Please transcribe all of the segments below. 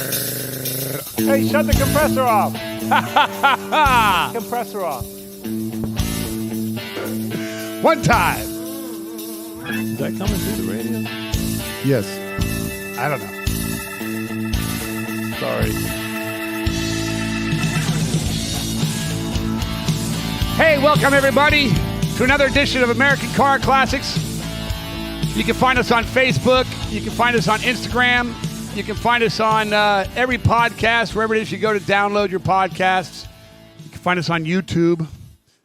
Hey, shut the compressor off. Compressor off. One time. Is that coming through the radio? Yes. I don't know. Sorry. Hey, welcome everybody to another edition of American Car Classics. You can find us on Facebook. You can find us on Instagram. You can find us on every podcast, wherever it is you go to download your podcasts. You can find us on YouTube,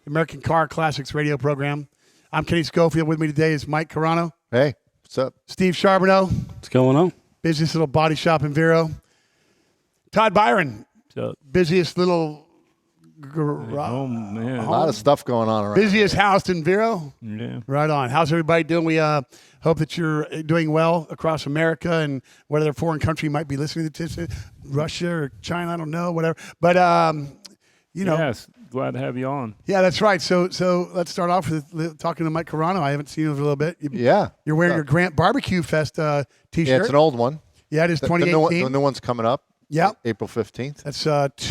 American Car Classics radio program. I'm Kenny Schofield. With me today is Mike Carano. Hey, what's up? Steve Charbonneau. What's going on? Busiest little body shop in Vero. Todd Biron. What's up? Busiest little Oh, man. A lot of stuff going on around. busiest house in Vero. Yeah. Right on. How's everybody doing? We hope that you're doing well across America and whatever foreign country you might be listening to, Russia or China, I don't know, whatever. But, you know. Yes. Glad to have you on. Yeah, that's right. So let's start off with talking to Mike Carano. I haven't seen him for a little bit. Yeah. You're wearing your Grant Barbecue Fest T-shirt. Yeah, it's an old one. Yeah, it is 2018. The new one's coming up. Yeah. April 15th. That's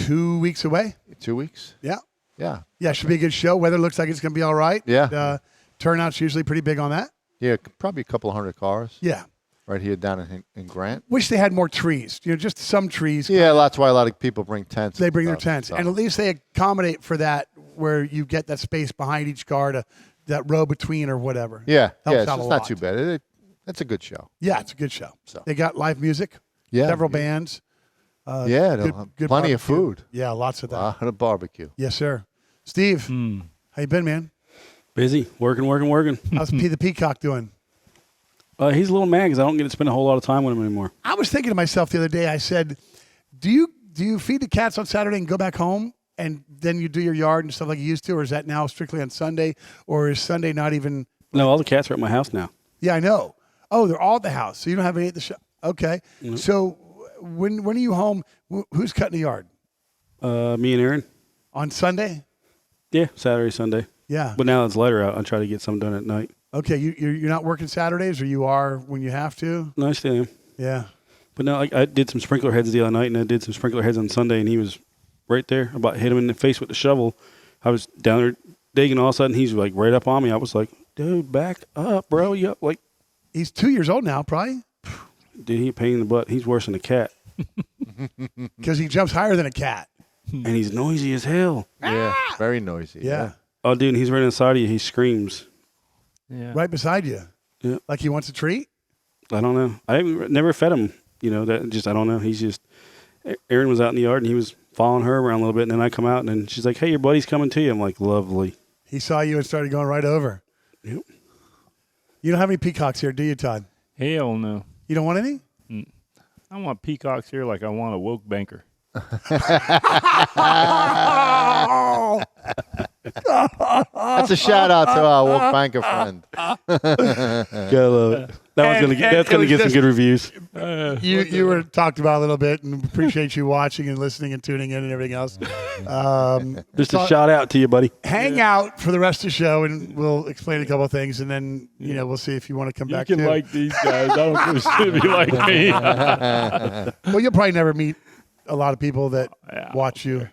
2 weeks away. 2 weeks. Yeah. Yeah. Yeah, should be a good show. Weather looks like it's going to be all right. Yeah. Turnout's usually pretty big on that. Yeah, probably a couple of hundred cars. Yeah. Right here down in Grant. Wish they had more trees. You know, just some trees. Yeah, that's why a lot of people bring tents. They bring and their stuff, tents. so. And at least they accommodate for that where you get that space behind each car to that row between or whatever. Yeah. Helps It's out a not lot. too bad. It's a good show. Yeah, it's a good show. So. They got live music. Yeah. Several bands. Yeah, they'll have good plenty of barbecue. food. Yeah, lots of A that. lot of barbecue. Yes, sir. Steve, how you been, man? Busy, working. How's the Peacock doing? He's a little mad because I don't get to spend a whole lot of time with him anymore. I was thinking to myself the other day, I said, do you feed the cats on Saturday and go back home and then you do your yard and stuff like you used to, or is that now strictly on Sunday, or is Sunday not even? No, all the cats are at my house now. Yeah, I know. Oh, they're all at the house, so you don't have any at the shop. Okay. So when are you home? Who's cutting the yard? Me and Aaron. On Sunday? Yeah, Saturday, Sunday. Yeah. But now it's lighter out. I try to get some done at night. Okay, you're not working Saturdays, or you are when you have to? No, I still am. Yeah. But no, I did some sprinkler heads the other night, and I did some sprinkler heads on Sunday, and he was right there. I about hit him in the face with the shovel. I was down there digging, all of a sudden he's like right up on me. I was like, dude, back up, bro. You up? Like, He's 2 years old now, probably, dude, he a pain in the butt. He's worse than a cat. because he jumps higher than a cat. And he's noisy as hell. Yeah. Very noisy. Yeah. Oh, dude, he's right inside of you. He screams. Yeah. Right beside you. Yeah. Like he wants a treat? I don't know. I never fed him. You know, that just, I don't know. He's just, Aaron was out in the yard and he was following her around a little bit. And then I come out and then she's like, hey, your buddy's coming to you. I'm like, lovely. He saw you and started going right over. Yep. You don't have any peacocks here, do you, Todd? Hell no. You don't want any? I want peacocks here like I want a woke banker. That's a shout out to our Wolf Banker friend. Gotta love it. That's gonna get some good reviews. You were talked about a little bit, and appreciate you watching and listening and tuning in and everything else. Just a shout out to you, buddy. Hang out for the rest of the show, and we'll explain a couple of things, and then we'll see if you want to come You back. can too. like these guys. I don't give a shit if you like me. Well, you'll probably never meet a lot of people that Yeah. watch you.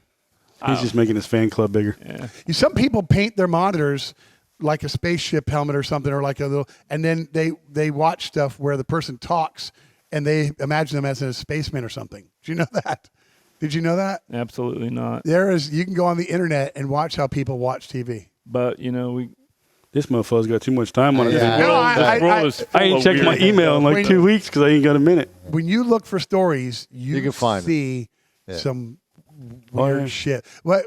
He's just making his fan club bigger. Yeah. Some people paint their monitors like a spaceship helmet or something, or like a little, and then they watch stuff where the person talks, and they imagine them as a spaceman or something. Did you know that? Did you know that? Absolutely not. You can go on the internet and watch how people watch TV. But, This motherfucker's got too much time on it. Yeah. No, this world is full I ain't of checked my weird email in stuff. like 2 weeks because I ain't got a minute. When you look for stories, you can find it. see Yeah. some weird shit. What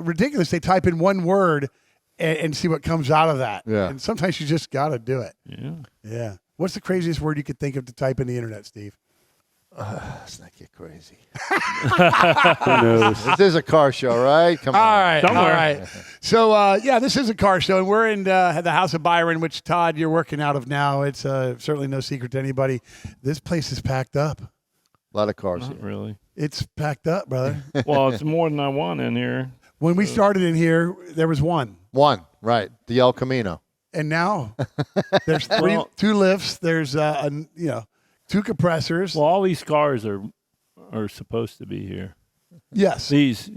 ridiculous? They type in one word and see what comes out of that. Yeah. And sometimes you just got to do it. Yeah. Yeah. What's the craziest word you could think of to type in the internet, Steve? Let's not get crazy. Who knows? This is a car show, right? Come on. All right. Somewhere. All right. So, this is a car show, and we're in the house of Biron, which, Todd, you're working out of now. It's certainly no secret to anybody. This place is packed up. A lot of cars Not here. really. It's packed up, brother. Well, it's more than I want in here. When we started in here, there was one. One, right. The El Camino. And now there's Well- two lifts. There's, two compressors. Well, all these cars are are supposed to be here. Yes. These,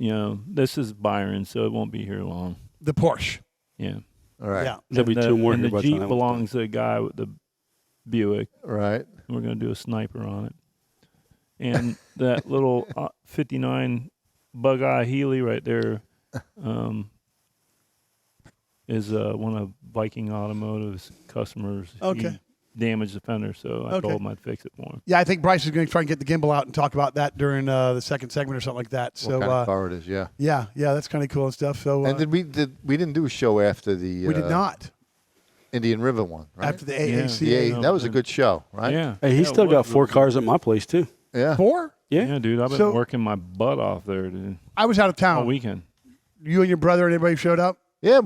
this is Biron, so it won't be here long. The Porsche. Yeah. All right. Yeah. There'll be two more and here the by the time Jeep that one's belongs to a guy with the Buick. Right. We're going to do a sniper on it. And that little 59 Bug-Eye Healy right there is one of Viking Automotive's customers. Okay. He damaged the fender, so I told him I'd fix it for him. Yeah, I think Bryce is going to try and get the gimbal out and talk about that during the second segment or something like that. So, What kind of car it is? Yeah. yeah, that's kind of cool and stuff. So, And we didn't do a show after the we did not Indian River one, right? after the AACA. Yeah, that was a good show, right? Yeah. Hey, he's still got 4 cars at my place too. Yeah. 4? Yeah, dude, I've been So- working my butt off there, dude, I was out of all town. weekend. You and your brother and everybody showed up. Yeah,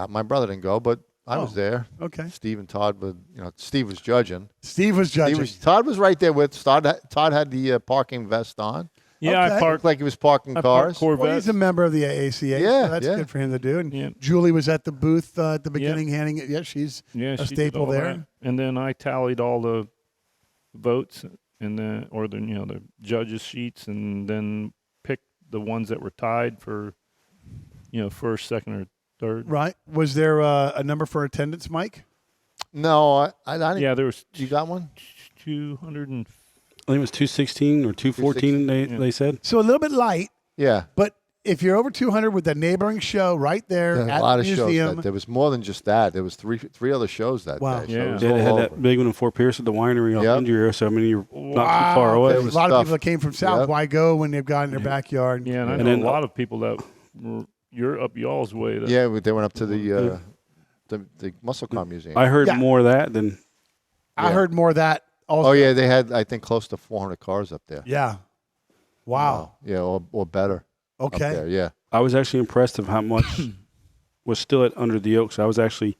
my brother didn't go, but I was there. Okay. Steve and Todd were, Steve was judging. Steve was judging. Todd was right there with Todd. Todd had the parking vest on. Yeah, Okay. I parked Looked like he was parking I cars. parked Corvettes. Well, he's a member of the AACA. Yeah, so that's yeah. good for him to do. And Yeah. Julie was at the booth at the beginning, handing it. Yeah, she's Yeah, a she did staple all there. that. And then I tallied all the votes and the judges' sheets, and then picked the ones that were tied for, first, second, or third. Right? Was there a number for attendance, Mike? No, I didn't. Yeah, there was You got one? 200 and I think it was 216 or 214. They said. So a little bit light, Yeah. but if you're over 200 with the neighboring show right there There were at a lot the of shows. museum, There was more than just that. There was three other shows that Wow. day. So Yeah. it was Yeah, they all had over. that big one in Fort Pierce at the winery off Yep. India. So I mean, you're not wow, too far away. there's was a lot of stuff. people that came from South. Yep. Why go when they've got in their backyard? yeah, and I And know then- a lot of people that were you're up y'all's way. That, Yeah, they went up to the Muscle Car Museum. I heard Yeah. more of that than I heard more of that also. Oh yeah, they had I think close to 400 cars up there. Yeah. Wow. Yeah, or better. Up Okay. there, yeah. I was actually impressed of how much was still at Under the Oaks. I was actually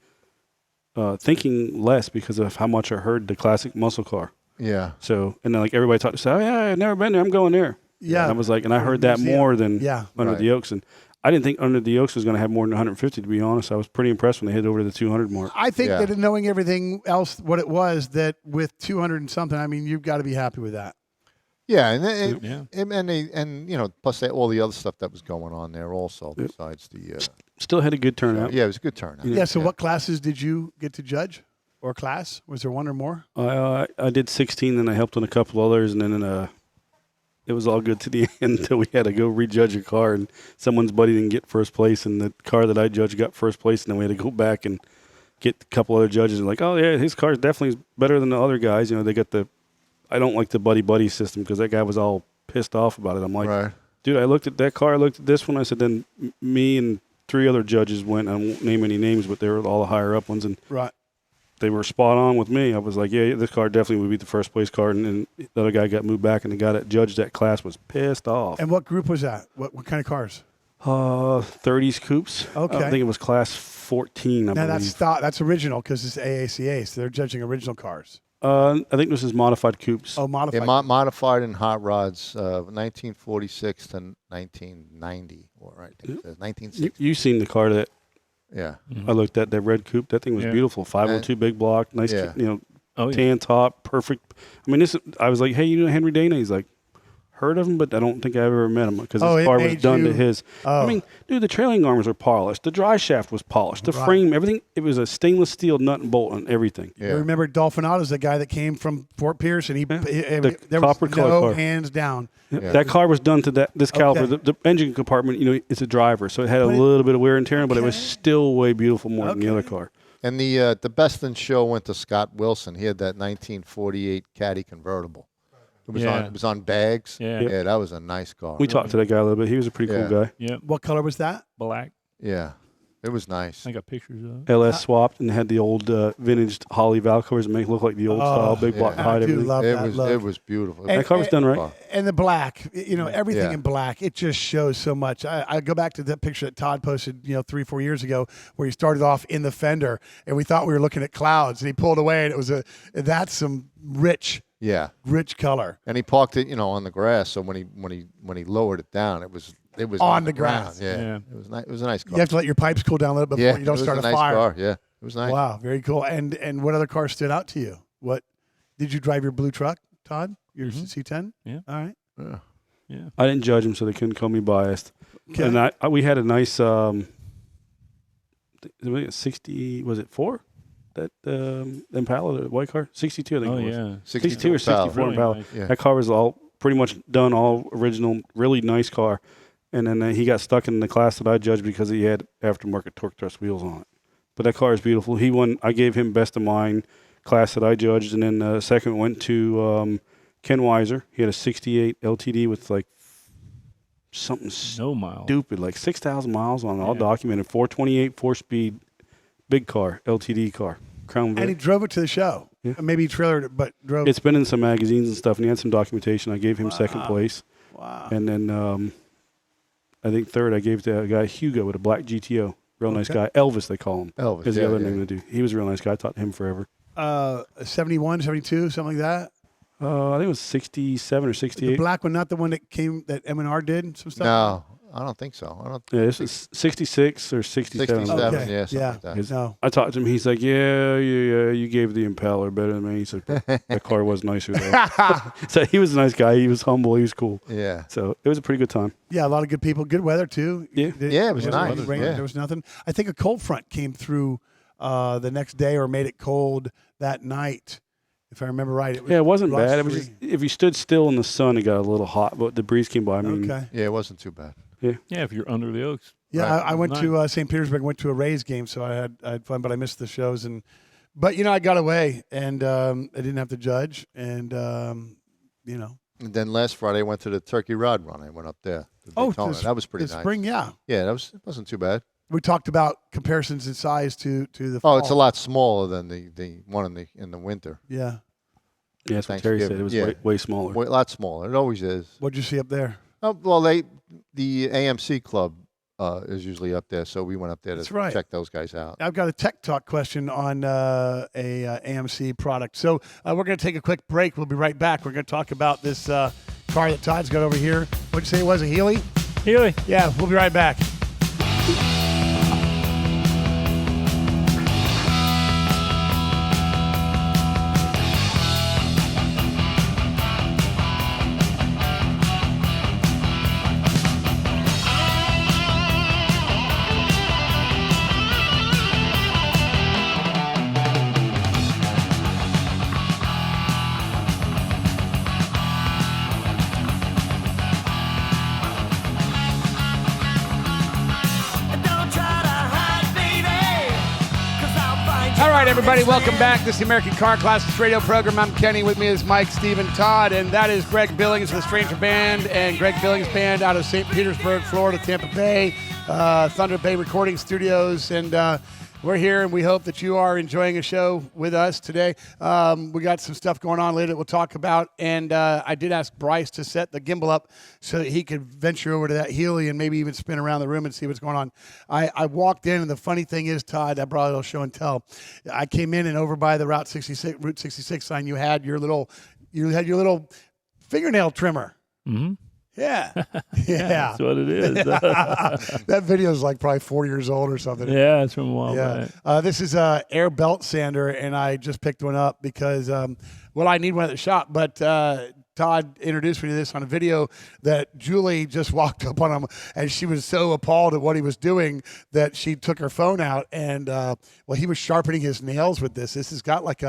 thinking less because of how much I heard the classic muscle car. Yeah. So, and then like everybody talked to say, oh yeah, I've never been there. I'm going there. Yeah. And I was like, and I heard that Museum. more than Yeah. Under Right. the Oaks. And I didn't think Under the Oaks was going to have more than 150, to be honest. I was pretty impressed when they hit over to the 200 mark. I think Yeah. that in knowing everything else, what it was, that with 200 and something, I mean, you've got to be happy with that. Yeah, and plus all the other stuff that was going on there also besides the Still had a good turnout. yeah, it was a good turnout. Yeah. So what classes did you get to judge or class? Was there one or more? I did 16, then I helped on a couple others, and then it was all good to the end until we had to go rejudge a car, and someone's buddy didn't get first place, and the car that I judged got first place, and then we had to go back and get a couple other judges, and like, oh yeah, his car definitely is better than the other guys. They got I don't like the buddy system because that guy was all pissed off about it. I'm like, Right. dude, I looked at that car, I looked at this one, I said, then me and 3 other judges went. I won't name any names, but they were all the higher up ones, and Right. they were spot on with me. I was like, yeah, this car definitely would be the first place car. And the other guy got moved back, and the guy that judged that class was pissed off. And what group was that? What kind of cars? 30s coupes. Okay. I think it was class 14, I Now believe. that's original because it's AACA, so they're judging original cars. I think this is modified coupes. Oh, modified. Yeah, modified in hot rods, 1946 to 1990, or right? I think it says 1960. You seen the car that Yeah. I looked at, that red coupe. That thing was Yeah. beautiful. 502 big block, nice, Yeah. Oh, yeah. tan top, perfect. I mean, I was like, hey, you know Henry Dana? He's like, heard of him, but I don't think I ever met him because Oh, his it car was made done to you- his. Oh. I mean, dude, the trailing arms were polished. The dry shaft was polished. The Right. frame, everything. It was a stainless steel nut and bolt on everything. Yeah. You remember Dolphinado's the guy that came from Fort Pierce, and The there copper was color no car. hands down. Yeah. That car was done to this caliber. Okay. The engine compartment, it's a driver, so it had a But it- little bit of wear and tear, but it was Okay. still way beautiful more than the other Okay. car. And the best in show went to Scott Wilson. He had that 1948 Caddy convertible. It was on bags. Yeah. That was a nice car. We talked to that guy a little bit. He was a pretty Yeah. cool guy. Yeah, What color was that? black. Yeah, it was nice. I got pictures of it. LS swapped and had the old vintage Holly valve covers that make it look like the old style big block yeah. I hide. do Everything. love It that was look. it was beautiful. And- That car was done right. And the black, everything Yeah. in black, it just shows so much. I go back to that picture that Todd posted, 3-4 years ago, where he started off in the fender, and we thought we were looking at clouds, and he pulled away, and it was that's some rich color And he parked it, on the grass. So when he lowered it down, it was On the ground. grass. Yeah. Yeah. It was nice. It was a nice car. You have to let your pipes cool down a little bit before you don't it was start a a nice fire. car. Yeah, it was nice. Wow, very cool. And what other car stood out to you? What did you drive your blue truck, Todd? Your C10? Yeah. All right. Yeah. I didn't judge them, so they couldn't call me biased. Okay. And we had a nice 60. Was it 4? That Impala, the white car, 62. I think Oh it was. yeah. 62 or Impala. 64 Really Impala. nice. Yeah. That car was all pretty much done, all original, really nice car. And then he got stuck in the class that I judged because he had aftermarket torque thrust wheels on it. But that car is beautiful. He won. I gave him best of mine class that I judged, and then the second went to Ken Weiser. He had a 68 LTD with like something No miles. stupid, like 6,000 miles on it, all Yeah. documented. 428 4-speed, big car, LTD car, Crown Vic. And he drove it to the show. Yeah. Maybe he trailered it, but drove. It's been in some magazines and stuff, and he had some documentation. I gave him second place. Wow. And then I think third I gave to a guy, Hugo, with a black GTO. Real nice Okay. guy. Elvis, they call him. Elvis, is the yeah, other yeah. name of the dude. He was a real nice guy. I taught him forever. 71, 72, something like that. I think it was 67 or The 68. black one, not the one that M&R did some stuff. No, I don't think so. I don't. Yeah, this is 66 or 67. 67, Okay. yeah, something Yeah. like that. His- No. I talked to him. He's like, yeah, you gave the Impala better than me. He said, that car was nicer though. So he was a nice guy. He was humble. He was cool. Yeah. So it was a pretty good time. Yeah, a lot of good people. Good weather too. Yeah. Yeah, it was wasn't nice. rain, Yeah. There was nothing. I think a cold front came through the next day or made it cold that night, if I remember right. It was Yeah, it wasn't Rush bad. It was just, if you stood still in the sun, it got a little hot, but the breeze came by. I mean, okay. Yeah, it wasn't too bad. Yeah, if you're under the oaks. Yeah, Right. I went to St. Petersburg. Went to a Rays game, so I had fun, but I missed the shows. But I got away, and I didn't have to judge, and And then last Friday I went to the Turkey Rod Run. I went up there. to Daytona. this- that was pretty this nice. spring, yeah. Yeah, it wasn't too bad. We talked about comparisons in size to the. Oh, fall. it's a lot smaller than the one in the winter. Yeah. yeah, that's what Terry said. It was Yeah. way smaller. A lot smaller. It always is. What'd you see up there? Oh, well, the AMC club is usually up there, so we went up there That's to right. check those guys out. I've got a tech talk question on a AMC product. So we're going to take a quick break. We'll be right back. We're going to talk about this car that Todd's got over here. What'd you say it was, a Healy? Healy. Yeah, we'll be right back. All right, everybody, welcome back. This is the American Car Classics radio program. I'm Kenny. With me is Mike, Steve, and Todd, and that is Greg Billings of the Stranger Band and Greg Billings Band out of St. Petersburg, Florida, Tampa Bay, Thunder Bay Recording Studios, and we're here, and we hope that you are enjoying a show with us today. We got some stuff going on later that we'll talk about, and I did ask Bryce to set the gimbal up so that he could venture over to that Healy and maybe even spin around the room and see what's going on. I walked in, and the funny thing is, Todd, I brought a little show and tell. I came in, and over by the Route 66 sign, you had your little fingernail trimmer. Mm-hmm. Yeah, yeah. That's what it is. That video is like probably 4 years old or something. Yeah, it's from a while Yeah. back. This is a air belt sander, and I just picked one up because, I need one at the shop. But Todd introduced me to this on a video that Julie just walked up on him, and she was so appalled at what he was doing that she took her phone out, and he was sharpening his nails with this. This has got like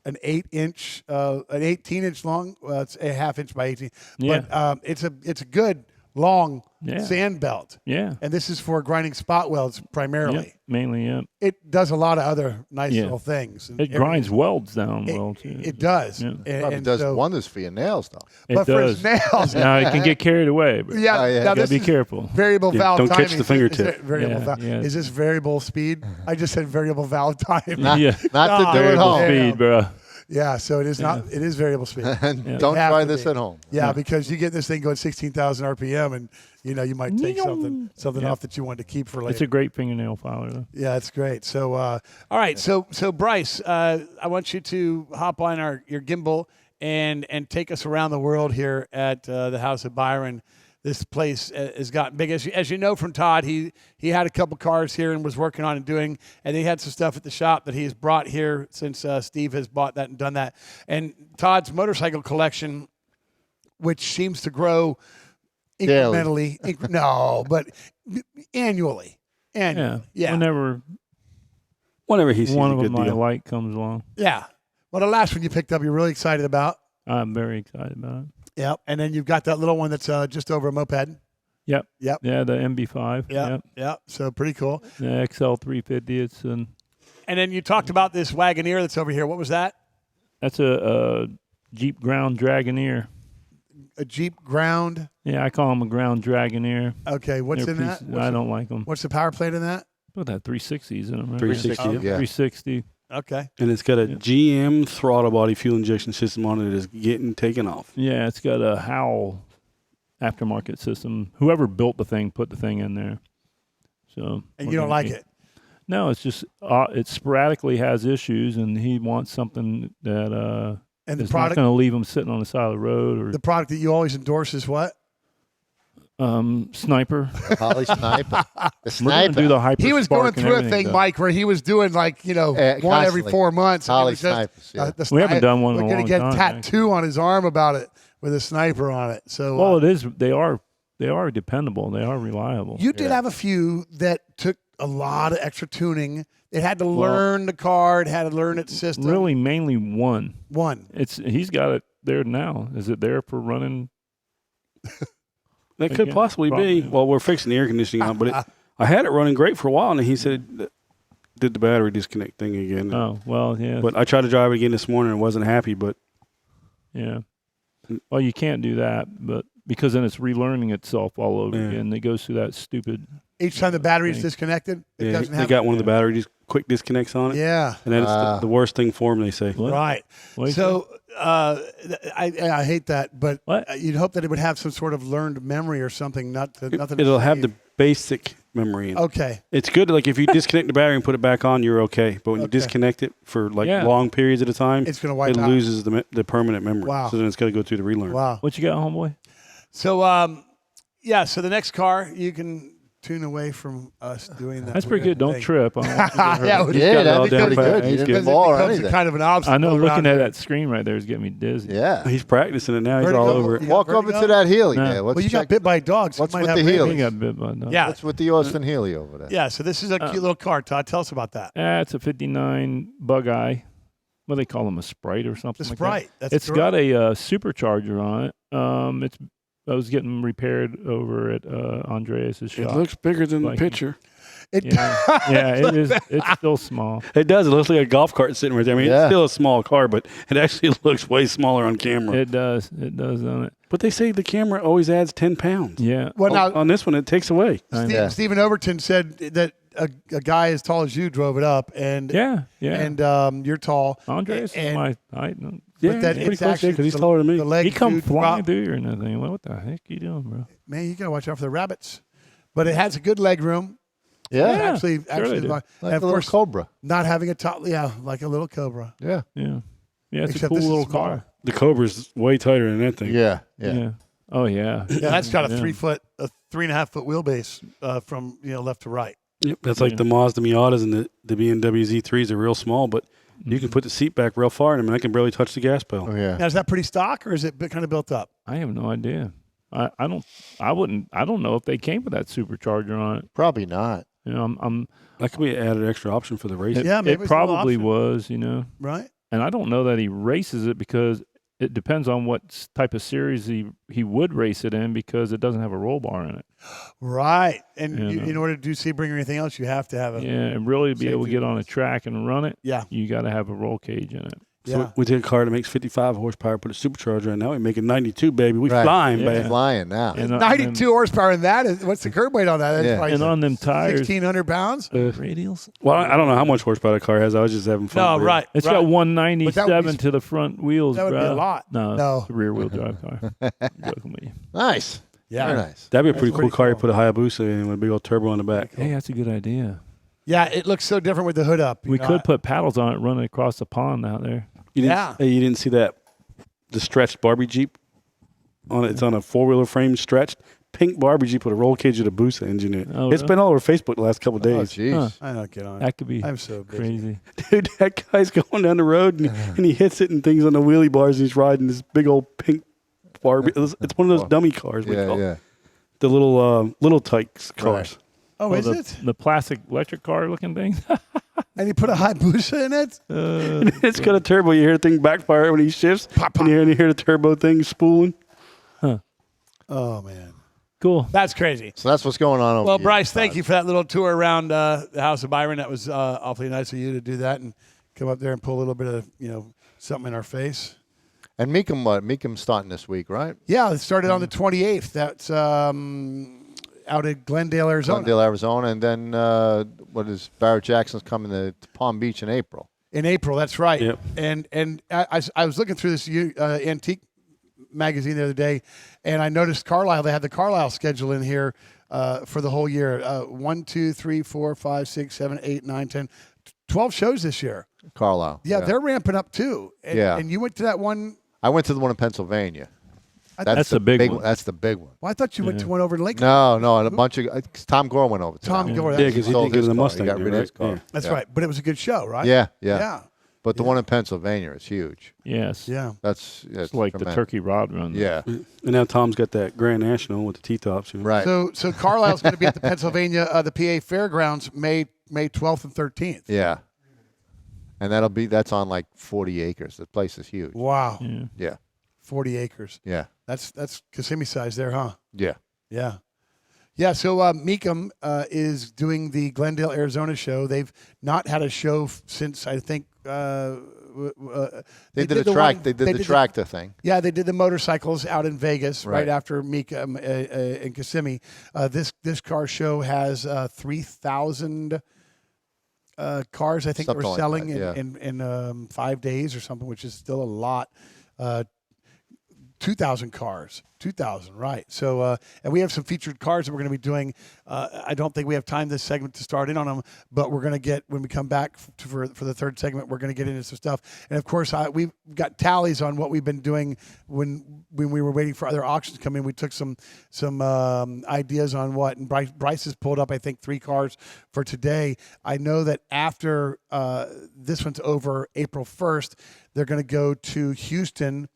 an 8-inch, an 18-inch long. Well, it's a half-inch by 18. Yeah. But it's a good long Yeah. sand belt. Yeah. And this is for grinding spot welds primarily. Yep, mainly, yeah. It does a lot of other nice Yeah. little things. It grinds welds down It, well, too. it does. Yeah. And, Probably and does so, wonders for your nails, though. It but for his does. nails, Now, it can get carried away, but yeah, Oh, yeah. now gotta this be is careful. variable Yeah, valve don't timing. catch the fingertip. Is it variable Yeah, valve? yeah. Is this variable speed? I just said variable valve time. Not, Yeah. not to do at Variable home. Yeah. speed, bro. Yeah, so it is not. It is variable speed. And Yeah. don't Have try to this be. at home. Yeah, because you get this thing going 16,000 RPM, and you might take something Yeah. off that you wanted to keep for later. It's a great fingernail filer, though. Yeah, it's great. So, all right. So Bryce, I want you to hop on your gimbal and take us around the world here at the House of Biron. This place has gotten big. As you know from Todd, he had a couple cars here and was working on and doing, and he had some stuff at the shop that he has brought here since Steve has bought that and done that. And Todd's motorcycle collection which seems to grow Daily. incrementally. No, but annually. Yeah. Yeah. Whenever he sees One a of good them I deal. like comes along. Yeah. Well, the last one you picked up, you're really excited about. I'm very excited about it. Yep. And then you've got that little one that's just over a moped. Yep. Yep. Yeah, the MB5. Yep. Yep. So pretty cool. The XL350. It's And then you talked about this Wagoneer that's over here. What was that? that's a Jeep Ground Dragoneer. A Jeep Ground. Yeah, I call them a Ground Dragoneer. Okay. What's They're in that? pieces- I don't like them. What's the power plate in that? Put that 360s in them. Right? 360. Yeah. 360. Okay. And it's got a GM throttle body fuel injection system on it that is getting taken off. Yeah, it's got a Howl aftermarket system. Whoever built the thing put the thing in there. So. And you don't like it? No, it's just it sporadically has issues, and he wants something that And the is not product, going to leave him sitting on the side of the road or the product that you always endorse is what? Sniper. Holly Sniper. The We're going to Sniper. do the Hyper He was Spark going and through a everything. thing, Mike, where he was doing like, one every constantly. 4 months. and it Holly was just, Snipers, yeah. the We haven't sni- done one in We're a gonna long get time, tattoo on his arm about it with a sniper on it. So Well, it is. They are dependable. They are reliable. you did have a few that took a lot of extra tuning. It had to learn the car. It had to learn its system. Really, mainly one. One. He's got it there now. Is it there for running? That could Again, possibly probably. be. Well, we're fixing the air conditioning on, but I had it running great for a while, and he said it did the battery disconnect thing again. Oh well, yeah. But I tried to drive it again this morning and wasn't happy, but Yeah. Well, you can't do that, but because then it's relearning itself all over again. It goes through that stupid. Each time the battery is Okay. disconnected, it yeah, doesn't they have. got one of the battery quick disconnects on it. Yeah. And then it's the worst thing for them, they say. What? Right. What is So I hate that, but What? you'd hope that it would have some sort of learned memory or something. Nothing. It'll have the basic memory in it. Okay. It's good. Like if you disconnect the battery and put it back on, you're okay. But when you Okay. disconnect it for like Yeah. long periods at a time, It's gonna wipe it out. loses the permanent memory. Wow. So then it's got to go through the relearn. Wow. What you got, homeboy? So yeah. So the next car you can tune away from us doing that. That's pretty good. Don't thing. trip. I don't want you to get hurt. Yeah, Yeah, got it all that'd be down pretty pat. good. He's You didn't Because fall it or becomes anything. kind of an obstacle. I know. around Looking at here. that screen right there is getting me dizzy. Yeah. He's practicing it now. He's Vertigo? all over it. You got Walk over vertigo? to that Healy No. there. Let's Well, you got check. bit by dogs. You What's might with have the rabies. Healy? He got bit by a dog. Yeah. What's with the Austin Healy over there? Yeah. So this is a cute little car. Todd, tell us about that. It's a '59 Bug Eye. What do they call them? A Sprite or something? The like Sprite. That? That's It's got a supercharger on it. I was getting repaired over at Andreas's shop. It looks bigger than Like- the picture. It, Yeah, yeah, it is. It's still small. It does. It looks like a golf cart sitting right there. I mean, Yeah. it's still a small car, but it actually looks way smaller on camera. It does. It does on it. But they say the camera always adds 10 pounds. Yeah. well, now On this one, it takes away. Yeah. Stephen Overton said that a guy as tall as you drove it up, and Yeah. Yeah. and you're tall. Andreas is and- my height. Yeah, but that pretty it's close actually because he's the- taller than me. The leg He come dude flying drop- through here and everything. Like, what the heck you doing, bro? Man, you gotta watch out for the rabbits. But it has a good leg room. Yeah. Yeah. Actually, they actually, do. Like and a of little course, Cobra. not having a top, yeah, like a little Cobra. Yeah. Yeah. Yeah. It's Except a this cool is little smaller. car. The Cobra's way tighter than that thing. Yeah. Yeah. Yeah. Oh yeah. Yeah, that's got a Yeah. 3.5 foot wheelbase from left to right. Yep, that's like the Mazda Miatas and the BMW Z3s are real small, but you can put the seat back real far in them, and I can barely touch the gas pedal. Oh, yeah. Now, is that pretty stock or is it kind of built up? I have no idea. I don't know if they came with that supercharger on it. Probably not. You know, I'm That could be an added extra option for the race. Yeah, maybe it it's a little probably option. was, you know. Right? And I don't know that he races it because it depends on what type of series he would race it in because it doesn't have a roll bar in it. Right. And Yeah, no. in order to do Sebring or anything else, you have to have a. Yeah, and really be able to Safety get on a track and run it, Yeah. you got to have a roll cage in it. So Yeah. we take a car that makes 55 horsepower, put a supercharger in. Now we make it 92, baby. We Right. flying, Yeah. baby. Flying now. And, 92 horsepower in that. What's the curb weight on that? That's Yeah. probably and on them tires, 1,600 pounds? radials. Well, I don't know how much horsepower the car has. I was just having fun. No, with it. right. It's right. got But that 197 would be- to the front wheels, that would be bro. a lot. No, No. it's a rear wheel drive car. I'm joking with you. Nice. Yeah. Very nice. That'd be a pretty That's cool pretty car. You cool. put a Hayabusa in with a big old turbo on the back. Hey, that's a good idea. Yeah, it looks so different with the hood up. We could put paddles on it running across the pond out there. You didn't, Yeah. Hey, you didn't see that? The stretched Barbie Jeep? It's on a four-wheeler frame stretched. Pink Barbie Jeep with a roll cage with a Busa engine in it. Oh, It's really? been all over Facebook the last couple of Oh, days. jeez. Huh. I don't get on it. That could be I'm so busy. crazy. Dude, that guy's going down the road and he hits it and things on the wheelie bars and he's riding this big old pink Barbie. It's one of those dummy cars. We call Yeah. the little tykes cars. Oh, is the, it? the plastic electric car looking thing? And he put a Hayabusa in it? It's got a turbo. You hear the thing backfire when he shifts, and you hear the turbo thing spooling. Oh, man. Cool. That's crazy. So that's what's going on over Well, here, Bryce, thank Todd. you for that little tour around the House of Biron. That was awfully nice of you to do that and come up there and pull a little bit of, something in our face. And Mecum's starting this week, right? Yeah, it started on the 28th. That's out at Glendale, Arizona. Glendale, Arizona, and then Barrett Jackson's coming to Palm Beach in April. In April, that's right. Yep. And I was looking through this antique magazine the other day, and I noticed Carlisle. They had the Carlisle schedule in here for the whole year. 1, 2, 3, 4, 5, 6, 7, 8, 9, 10, 12 shows this year. Carlisle. Yeah, they're ramping up too. And, Yeah. And you went to that one. I went to the one in Pennsylvania. That's the big one. That's the big one. Well, I thought you went to one over in Lake. No, and a bunch of Tom Gore went over to Tom that. Gore. Yeah, That's, because he sold did get his in the car. Mustang. He got rid of his car. Yeah. that's Yeah. right. But it was a good show, right? Yeah. Yeah. But the one in Pennsylvania is huge. Yes. Yeah. That's It's like the tremendous. turkey rod run. Yeah, And now Tom's got that Grand National with the T-tops. right. So Carlisle's going to be at the Pennsylvania, the PA Fairgrounds, May 12th and 13th. Yeah, and that's on like 40 acres. The place is huge. Wow. Yeah. Yeah, 40 acres. yeah, That's Kissimmee size there, huh? yeah. Yeah. Yeah, so Mecum is doing the Glendale, Arizona show. They've not had a show since, I think, They did a track. They did the tractor thing. Yeah, they did the motorcycles out in Vegas right Right. after Mecum in Kissimmee. This car show has 3,000 cars, I think, that Something were like selling that, in 5 days or something, which is still a lot. 2,000 cars. 2,000, right. So, and we have some featured cars that we're going to be doing. I don't think we have time this segment to start in on them, but we're going to get, when we come back for the third segment, we're going to get into some stuff. And, of course, we've got tallies on what we've been doing when we were waiting for other auctions to come in. We took some ideas on what, and Bryce has pulled up, I think, 3 cars for today. I know that after this one's over, April 1st, they're going to go to Houston,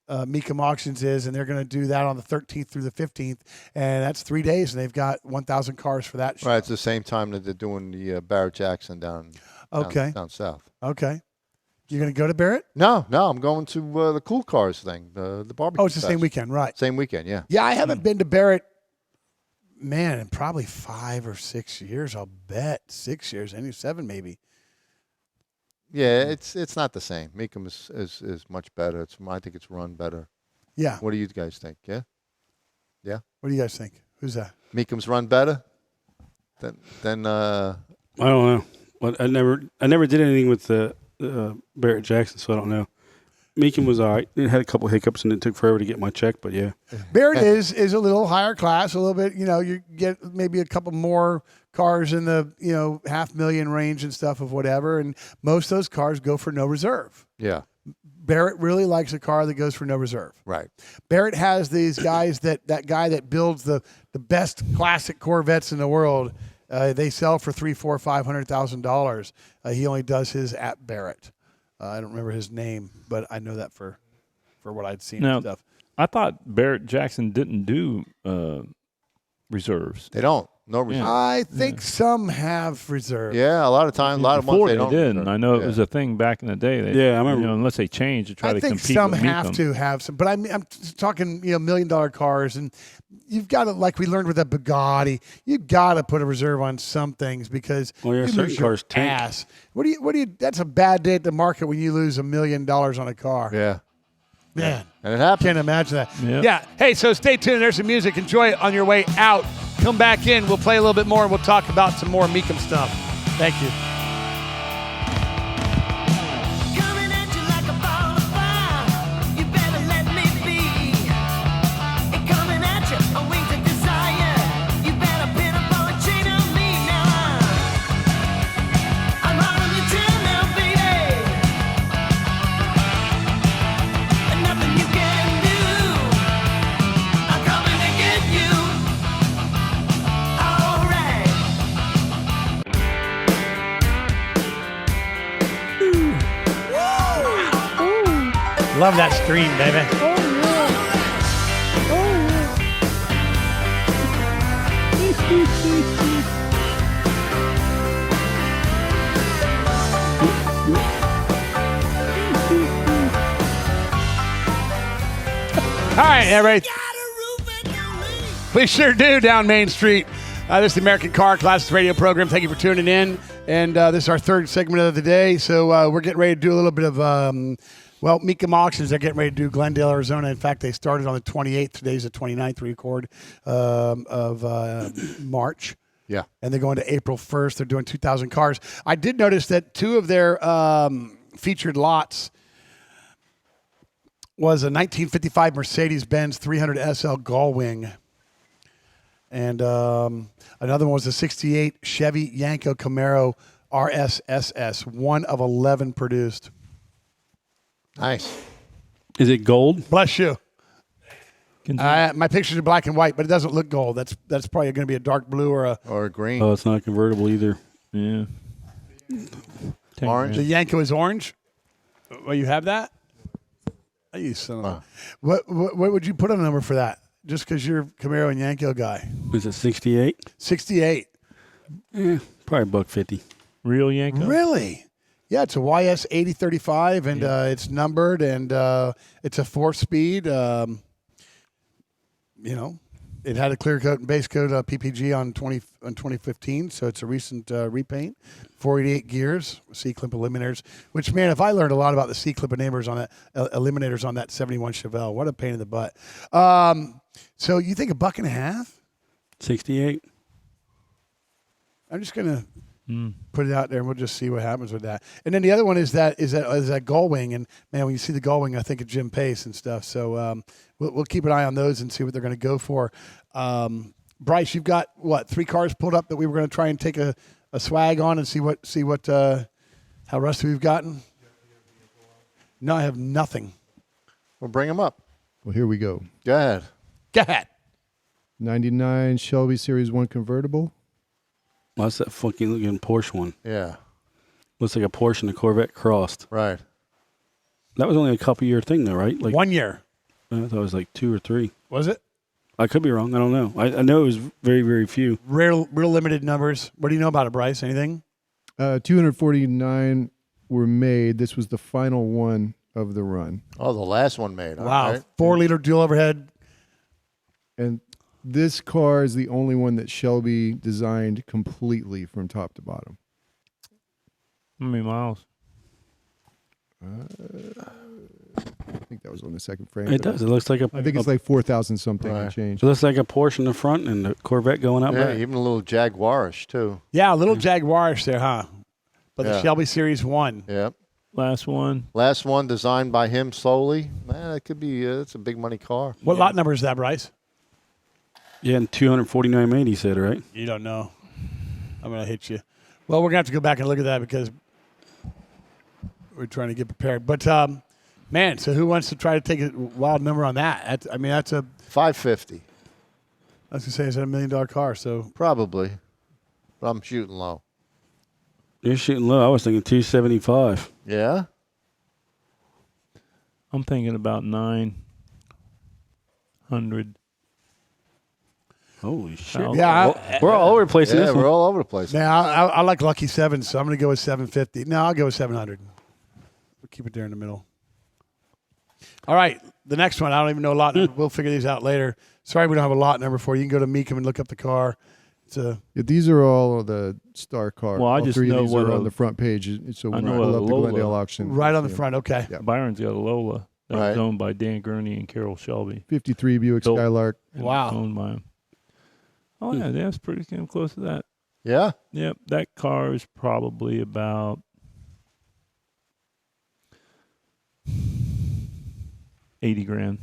Mecum Auctions is, and they're going to do that on the 13th through the 15th, and that's 3 days, and they've got 1,000 cars for that show. Right, it's the same time that they're doing the Barrett Jackson down south. Okay. You're going to go to Barrett? No, I'm going to the Cool Cars thing, the barbecue. Oh, it's the same fest. weekend, right. Same weekend, yeah. Yeah, I haven't been to Barrett, man, in probably 5 or 6 years, I'll bet. 6 years, maybe 7 maybe. Yeah, it's not the same. Mecum is much better. I think it's run better. Yeah. What do you guys think? Yeah? Yeah? What do you guys think? Who's that? Mecum's run better than I don't know. But I never did anything with the Barrett Jackson, so I don't know. Mecum was all right. It had a couple hiccups, and it took forever to get my check, but yeah. Barrett is a little higher class, a little bit, you get maybe a couple more cars in the, $500,000 range and stuff of whatever, and most of those cars go for no reserve. yeah, Barrett really likes a car that goes for no reserve. right. Barrett has these guys that guy that builds the best classic Corvettes in the world. They sell for $300,000-$500,000. He only does his at Barrett. I don't remember his name, but I know that for what I'd seen Now, and stuff. I thought Barrett Jackson didn't do reserves. They don't. No reserve. I think some have reserve. Yeah, a lot of times, a lot of months Before they they don't. did, and I know it Yeah. was a thing back in the day. They, Yeah, I remember. unless they changed to try I to think compete some with have Mecum. to have some, but I'm talking $1 million cars, and you've got to, like we learned with that Bugatti, you've got to put a reserve on some things because Well, yeah, you certain lose your cars tank. ass. What do you? That's a bad day at the market when you lose $1 million on a car. Yeah, Man, and it happens. can't imagine that. Yep. Yeah. Hey, so stay tuned. There's some music. Enjoy it on your way out. Come back in. We'll play a little bit more, and we'll talk about some more Mecum stuff. Thank you. Coming at you like a ball of fire. You better let me be. And coming at you on wings of desire. You better pin up on a chain on me now. I'm hot on your tail now, baby. And nothing you can do. I'm coming to get you. All right. Love that stream, baby. All right, everybody. We sure do down Main Street. This is the American Car Classics radio program. Thank you for tuning in. And this is our third segment of the day. So we're getting ready to do a little bit of, Mecum auctions. They're getting ready to do Glendale, Arizona. In fact, they started on the 28th. Today's the 29th record of March. Yeah. And they're going to April 1st. They're doing 2,000 cars. I did notice that two of their featured lots was a 1955 Mercedes-Benz 300 SL Gullwing. And another one was a 68 Chevy Yanko Camaro RSSS, one of 11 produced. Nice. Is it gold? Bless you. My pictures are black and white, but it doesn't look gold. That's probably going to be a dark blue or a green. Oh, it's not convertible either. Yeah. Orange. The Yanko is orange. Well, you have that? I use some. What would you put on a number for that? Just because you're a Camaro and Yanko guy. Is it 68? 68. Probably $150. Real Yanko? Really? Yeah, it's a YS 8035, and it's numbered, and it's a 4-speed. It had a clear coat and base coat PPG on 2015, so it's a recent repaint. 488 gears, C-clip eliminators. Which, man, if I learned a lot about the C-clip eliminators on that 71 Chevelle, what a pain in the butt. So you think $1.50? 68. I'm just gonna put it out there, and we'll just see what happens with that. And then the other one is that Gullwing, and man, when you see the Gullwing, I think of Jim Pace and stuff. So we'll keep an eye on those and see what they're going to go for. Bryce, you've got 3 cars pulled up that we were going to try and take a swag on and see what how rusty we've gotten. No, I have nothing. We'll bring them up. Well, here we go. Go ahead. Go ahead. 99 Shelby Series 1 convertible. Well, that's that funky looking Porsche one. Yeah. Looks like a Porsche and a Corvette crossed. Right. That was only a couple year thing though, right? Like 1 year. I thought it was like 2 or 3. Was it? I could be wrong. I don't know. I know it was very, very few. Real limited numbers. What do you know about it, Bryce? Anything? 249 were made. This was the final one of the run. Oh, the last one made. All Wow. right. 4-liter dual overhead. And this car is the only one that Shelby designed completely from top to bottom. How many miles? I think that was on the second frame. It does. It looks like a. I think it's like 4,000 something and Right. change. It looks like a Porsche in the front and a Corvette going out Yeah, back. even a little Jaguarish, too. Yeah, a little Jaguarish there, huh? But the Yeah. Shelby Series 1. Yep. Last one. Last one designed by him solely. Man, it could be, it's a big money car. What lot number is that, Bryce? Yeah, and 249 made, he said, right? You don't know. I'm going to hit you. Well, we're going to have to go back and look at that because we're trying to get prepared. But, man, so who wants to try to take a wild number on that? That's a, 550, I was going to say, it's a $1 million car. So probably. But I'm shooting low. You're shooting low. I was thinking 275. Yeah? I'm thinking about 900. Holy shit. Oh. Yeah, We're all over the place in Yeah, this we're one. all over the place. man, I like Lucky 7, so I'm going to go with 750. No, I'll go with 700. We'll keep it there in the middle. All right, the next one, I don't even know a lot number. We'll figure these out later. Sorry we don't have a lot number for you. You can go to Mecum and look up the car. It's a Yeah, these are all the star cars. Well, I all just three of know these what are a- on the front page. So I when know I what pull a up the Lola- Glendale auction. right on the yeah. front. Okay. Yeah. Byron's got a Lola that was Right. owned by Dan Gurney and Carol Shelby. 53 Buick Built- Skylark. and Wow. Owned by him. Oh, yeah, that's pretty damn close to that. Yeah? Yep, that car is probably about 80 grand.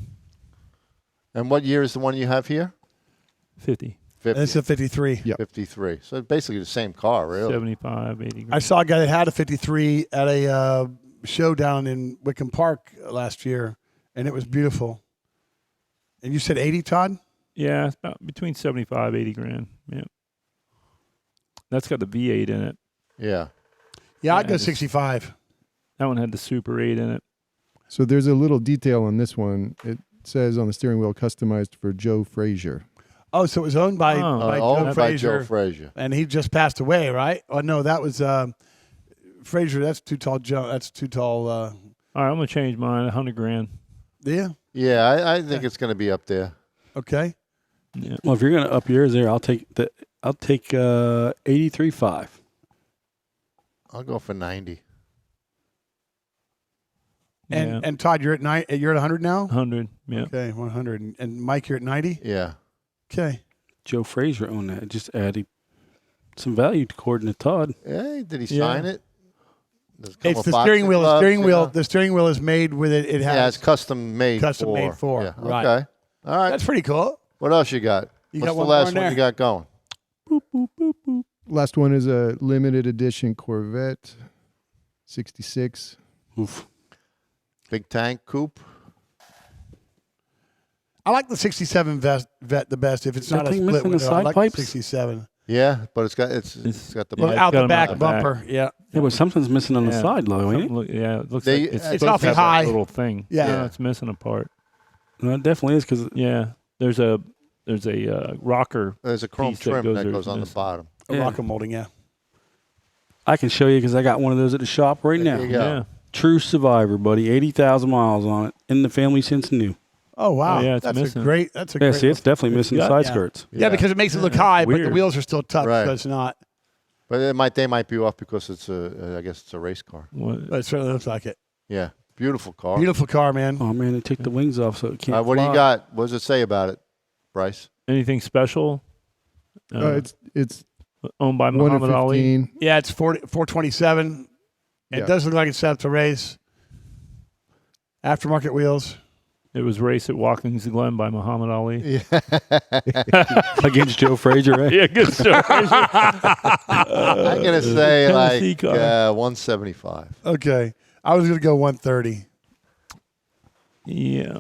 And what year is the one you have here? 50, 50. It's a 53. Yeah. 53. So basically the same car, really. 75, 80 grand. I saw a guy that had a 53 at a show down in Wickham Park last year, and it was beautiful. And you said 80, Todd? Yeah, it's about between 75, 80 grand. Yeah. That's got the V8 in it. Yeah. Yeah, I'd Yeah, go it's- 65. That one had the Super 8 in it. So there's a little detail on this one. It says on the steering wheel, customized for Joe Frazier. Oh, so it was owned by, Oh. by, Owned Joe by Frazier, Joe Frazier. and he just passed away, right? Oh no, that was Frazier. That's too tall. That's too tall. All right, I'm gonna change mine. $100,000. Yeah. Yeah, I think it's going to be up there. Okay. Yeah. Well, if you're gonna up yours there, I'll take 83.5. I'll go for 90. And Todd, you're at you're at 100 now. 100. Yeah. Okay, 100. And Mike, you're at 90. Yeah. Okay. Joe Frazier owned that. It just added some value according to Todd. Hey, did he Yeah. sign it? Does it come It's with the boxing steering wheel. The gloves, steering you wheel. know? The steering wheel is made with it. It has. Yeah, it's custom made. Custom made for, Yeah. right. Okay. All right. That's pretty cool. What else you got? You What's got the one more last in one there? you got going? Last one is a limited edition Corvette, 66. Oof. Big tank coupe. I like the 67 Vet the best. If it's That not a thing split missing the window, I side like pipes? the 67. Yeah, but it's got it's got the Yeah, Look it's out got the 'em back out the back. bumper. Yeah. Yeah, but something's missing on the Yeah. side, though, ain't it? Yeah, it looks They- like it's supposed awfully to have high. that little thing. Yeah. It's missing a part. No, it definitely is because Yeah, there's a rocker. There's a chrome piece that trim goes that there. goes on the Yes. bottom. A Yeah. rocker molding. Yeah. I can show you because I got one of those at the shop right There now. you go. Yeah. True Survivor, buddy. 80,000 miles on it. In the family since new. Oh wow. Oh, yeah, it's that's missing. a great. That's a Yeah, great. see, it's definitely missing the got- side yeah. skirts. yeah, because it makes it look high, but the weird. wheels are still tough, Right. so it's not. But they might be off because it's I guess it's a race car. What? But it certainly looks like it. Yeah, beautiful car. Beautiful car, man. Oh, man, they took the wings off so it can't What do you fly. got? What does it say about it, Bryce? Anything special? It's Owned by 1 of Muhammad Ali. 15. Yeah, it's 427. It Yeah. does look like it's set up to race. Aftermarket wheels. It was raced at Watkins Glen by Muhammad Ali. Against Joe Frazier, right? Yeah, good story. I'm gonna say Tennessee like car. 175. Okay. I was going to go 130. Yeah.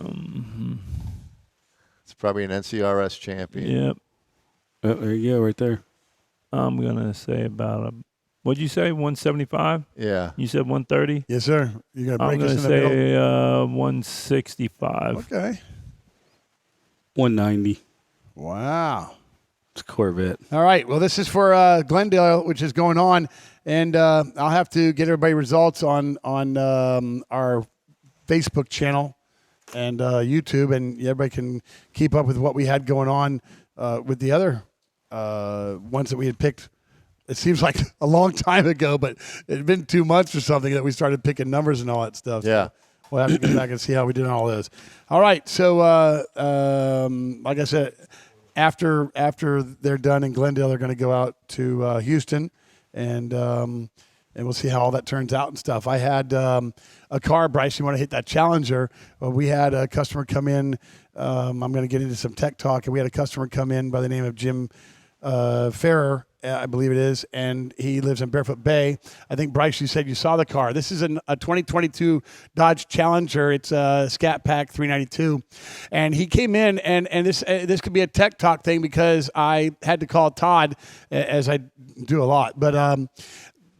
It's probably an NCRS champion. Yep. Oh, there you go, right there. I'm gonna say about what'd you say? 175? Yeah. You said 130? Yes, sir. You're going to I'm break us gonna in the middle. say 165. Okay. 190. Wow. It's a Corvette. All right. Well, this is for Glendale, which is going on, and I'll have to get everybody results on our Facebook channel and YouTube, and everybody can keep up with what we had going on with the other ones that we had picked. It seems like a long time ago, but it had been 2 months or something that we started picking numbers and all that stuff. So Yeah. we'll have to get back and see how we did on all those. All right. So, like I said, after they're done in Glendale, they're going to go out to Houston, and we'll see how all that turns out and stuff. I had a car, Bryce. You want to hit that Challenger? We had a customer come in. I'm going to get into some tech talk, and we had a customer come in by the name of Jim Ferrer, I believe it is, and he lives in Barefoot Bay. I think, Bryce, you said you saw the car. This is a 2022 Dodge Challenger. It's a Scat Pack 392, and he came in, and this could be a tech talk thing because I had to call Todd, as I do a lot, but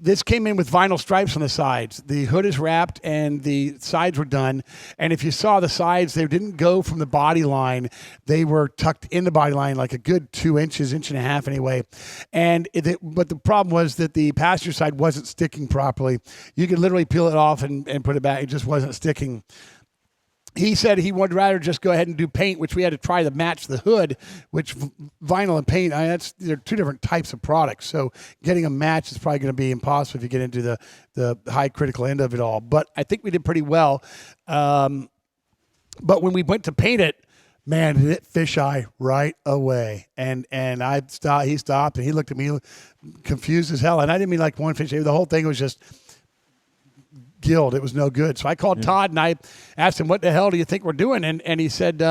this came in with vinyl stripes on the sides. The hood is wrapped and the sides were done. And if you saw the sides, they didn't go from the body line. They were tucked in the body line like a good 2 inches, inch and a half anyway. But the problem was that the passenger side wasn't sticking properly. You could literally peel it off and put it back. It just wasn't sticking. He said he would rather just go ahead and do paint, which we had to try to match the hood, which vinyl and paint, they're two different types of products. So getting a match is probably going to be impossible if you get into the high critical end of it all. But I think we did pretty well. But when we went to paint it, man, did it fisheye right away. And he stopped, and he looked at me confused as hell. And I didn't mean like one fisheye. The whole thing was just gilled. It was no good. So I called Todd and I asked him, what the hell do you think we're doing? And he said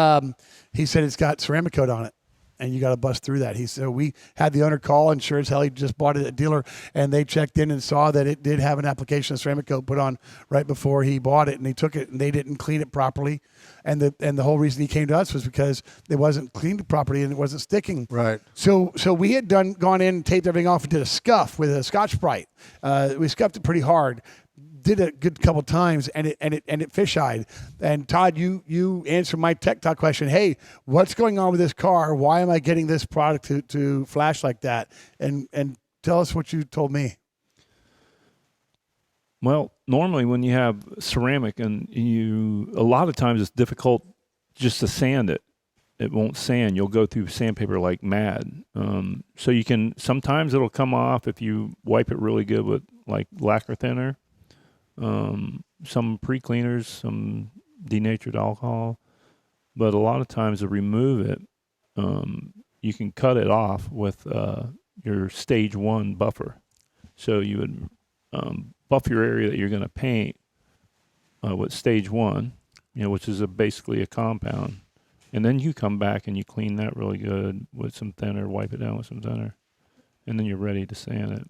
it's got ceramic coat on it and you got to bust through that. He said, we had the owner call, and sure as hell he just bought it at a dealer, and they checked in and saw that it did have an application of ceramic coat put on right before he bought it, and he took it and they didn't clean it properly. And the whole reason he came to us was because it wasn't cleaned properly and it wasn't sticking. Right. So we had gone in and taped everything off and did a scuff with a Scotch-Brite. We scuffed it pretty hard. did it a good couple times, and it fish-eyed. And Todd, you answered my Tech Talk question. Hey, what's going on with this car? Why am I getting this product to flash like that? And tell us what you told me. Well, normally when you have ceramic and a lot of times it's difficult just to sand it. It won't sand. You'll go through sandpaper like mad. So sometimes it'll come off if you wipe it really good with like lacquer thinner, some pre-cleaners, some denatured alcohol. But a lot of times to remove it, you can cut it off with your stage 1 buffer. So you would buff your area that you're going to paint with stage 1, which is basically a compound. And then you come back and you clean that really good with some thinner, wipe it down with some thinner, and then you're ready to sand it.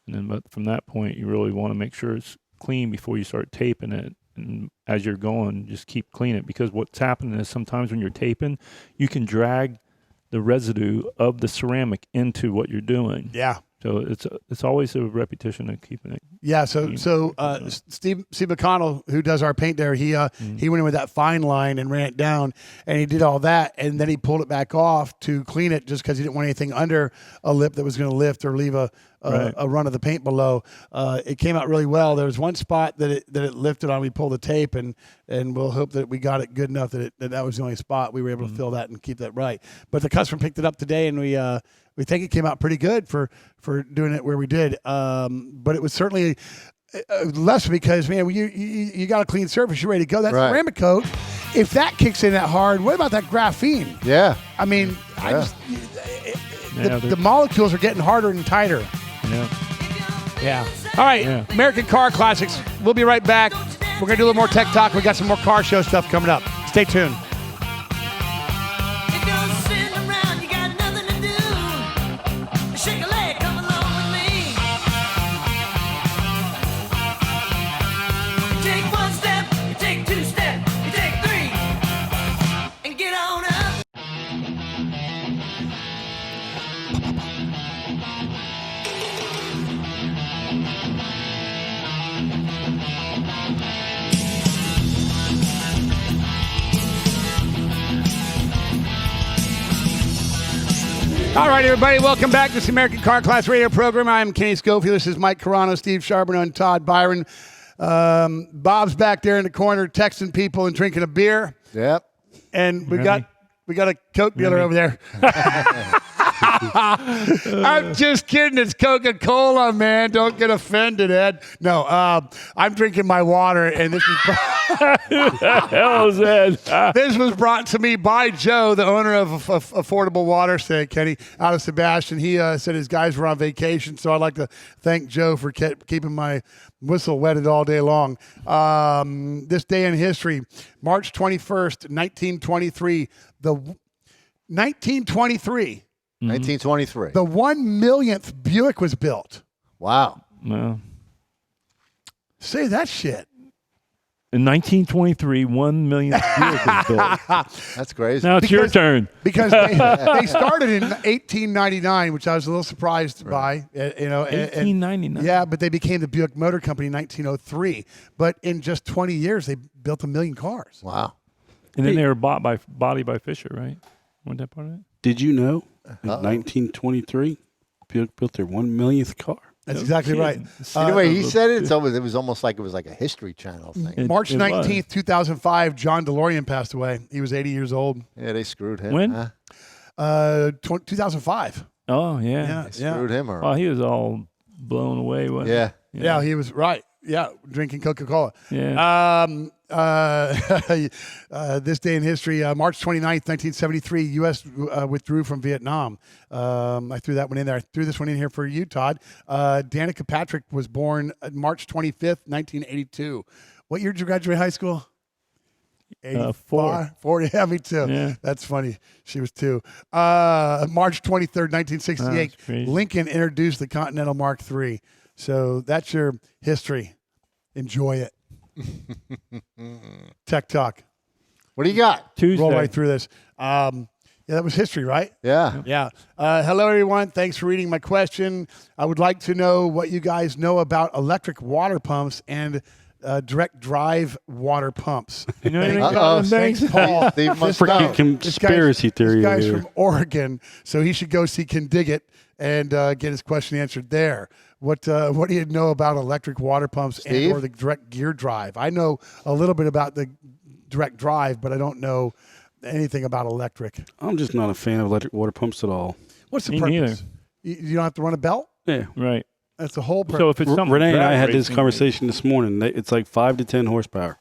And then, but from that point, you really want to make sure it's clean before you start taping it. And as you're going, just keep cleaning it, because what's happening is sometimes when you're taping, you can drag the residue of the ceramic into what you're doing. Yeah. So it's always a repetition of keeping it. Yeah. So Steve McConnell, who does our paint there, he went in with that fine line and ran it down, and he did all that, and then he pulled it back off to clean it, just because he didn't want anything under a lip that was going to lift or leave a run of the paint below. It came out really well. There was one spot that it lifted on. We pulled the tape, and we'll hope that we got it good enough that was the only spot we were able to fill that and keep that right. But the customer picked it up today, and we think it came out pretty good for doing it where we did. But it was certainly less, because, man, you got a clean surface. You're ready to go. That ceramic coat, if that kicks in that hard, what about that graphene? Yeah. I mean, the molecules are getting harder and tighter. Yeah. All right, Yeah. American Car Classics. We'll be right back. We're going to do a little more Tech Talk. We got some more car show stuff coming up. Stay tuned. If you're sitting around, you got nothing to do. Shake a leg, come along with me. You take one step, you take two steps, you take three, and get on up. All right, everybody, welcome back to the American Car Class Radio program. I'm Kenny Schofield. This is Mike Carano, Steve Charbonneau, and Todd Biron. Bob's back there in the corner texting people and drinking a beer. Yep. And we got a Coke dealer over there. I'm just kidding. It's Coca-Cola, man. Don't get offended, Ed. No, I'm drinking my water, and this is Hell is that? this was brought to me by Joe, the owner of Affordable Water, say Kenny, out of Sebastian. He said his guys were on vacation, so I'd like to thank Joe for keeping my whistle wetted all day long. This day in history, March 21st, 1923. The 1923. 1923. The 1 millionth Buick was built. Wow. No. Say that shit. In 1923, 1 million Buick was built. That's crazy. Now it's your turn. Because they started in 1899, which I was a little surprised by. 1899. Yeah, but they became the Buick Motor Company in 1903. But in just 20 years, they built 1 million cars. Wow. And then they were bought by Fisher, right? Wasn't that part of it? Did you know in 1923, Buick built their 1 millionth car? That's exactly right. Anyway, he said it. It was almost like it was like a History Channel thing. March 19th, 2005, John DeLorean passed away. He was 80 years old. Yeah, they screwed him. When? 2005. Oh, yeah. They screwed him. Or Well, he was all blown away. Wasn't yeah. he? Yeah, he was right. Yeah, drinking Coca-Cola. Yeah. This day in history, March 29th, 1973, U.S. Withdrew from Vietnam. I threw that one in there. I threw this one in here for you, Todd. Danica Patrick was born March 25th, 1982. What year did you graduate high school? 4. 4, yeah, me too. Yeah. That's funny. She was 2. March 23rd, 1968, crazy. Lincoln introduced the Continental Mark III. So that's your history. Enjoy it. Tech Talk. What do you got? Tuesday. Roll right through this. Yeah, that was history, right? Yeah. Yeah. Hello, everyone. Thanks for reading my question. I would like to know what you guys know about electric water pumps and direct drive water pumps. You know anything Uh-oh. about them things? Thanks, Paul. Steve must Freaking know. conspiracy theory. This guy's over here. from Oregon, so he should go see Can Dig It and get his question answered there. What do you know about electric water pumps Steve? and or the direct gear drive? I know a little bit about the direct drive, but I don't know anything about electric. I'm just not a fan of electric water pumps at all. What's the Me purpose? You don't have to run a belt? Yeah. Right. That's the whole purpose. So if it's something Renee and I drag had this racing, conversation this morning. It's like 5 to 10 horsepower.